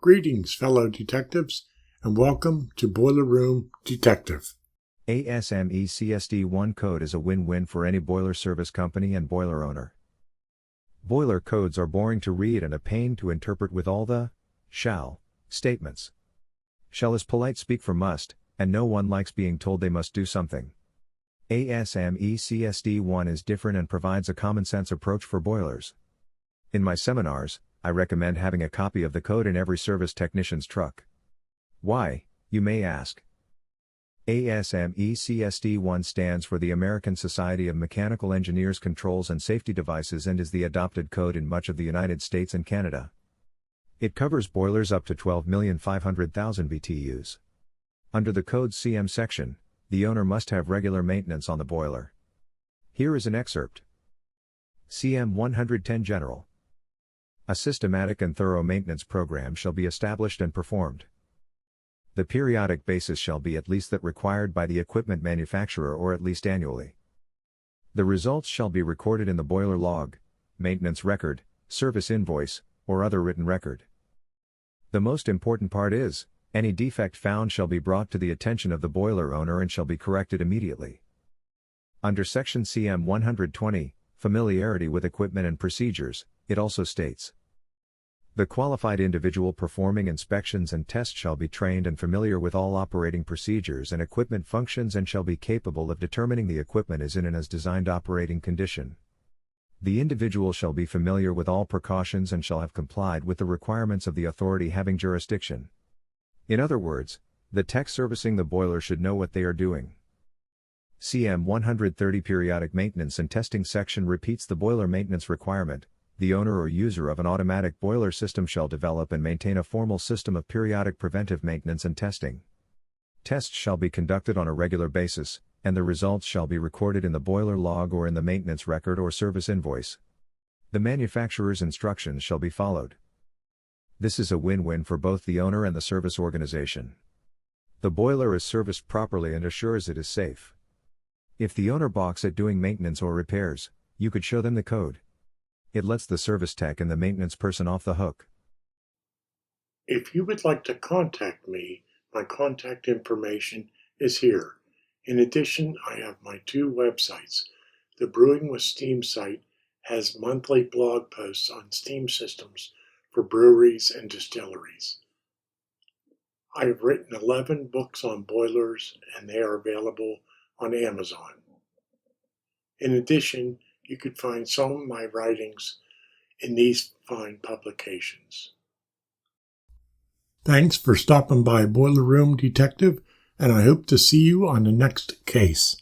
Greetings, fellow detectives, and welcome to Boiler Room Detective. ASME CSD1 code is a win-win for any boiler service company and boiler owner. Boiler codes are boring to read and a pain to interpret with all the shall statements. Shall is polite speak for must, and no one likes being told they must do something. ASME CSD1 is different and provides a common-sense approach for boilers. In my seminars, I recommend having a copy of the code in every service technician's truck. Why, you may ask? ASME CSD1 stands for the American Society of Mechanical Engineers Controls and Safety Devices and is the adopted code in much of the United States and Canada. It covers boilers up to 12,500,000 BTUs. Under the code's CM section, the owner must have regular maintenance on the boiler. Here is an excerpt. CM 110 General. A systematic and thorough maintenance program shall be established and performed. The periodic basis shall be at least that required by the equipment manufacturer or at least annually. The results shall be recorded in the boiler log, maintenance record, service invoice, or other written record. The most important part is, any defect found shall be brought to the attention of the boiler owner and shall be corrected immediately. Under Section CM 120, Familiarity with Equipment and Procedures, it also states, the qualified individual performing inspections and tests shall be trained and familiar with all operating procedures and equipment functions and shall be capable of determining the equipment is in an as designed operating condition. The individual shall be familiar with all precautions and shall have complied with the requirements of the authority having jurisdiction. In other words, the tech servicing the boiler should know what they are doing. CM 130 Periodic Maintenance and Testing section repeats the boiler maintenance requirement. The owner or user of an automatic boiler system shall develop and maintain a formal system of periodic preventive maintenance and testing. Tests shall be conducted on a regular basis, and the results shall be recorded in the boiler log or in the maintenance record or service invoice. The manufacturer's instructions shall be followed. This is a win-win for both the owner and the service organization. The boiler is serviced properly and assures it is safe. If the owner balks at doing maintenance or repairs, you could show them the code. It lets the service tech and the maintenance person off the hook. If you would like to contact me, my contact information is here. In addition, I have my two websites. The Brewing with Steam site has monthly blog posts on steam systems for breweries and distilleries. I have written 11 books on boilers and they are available on Amazon. In addition, you could find some of my writings in these fine publications. Thanks for stopping by Boiler Room Detective, and I hope to see you on the next case.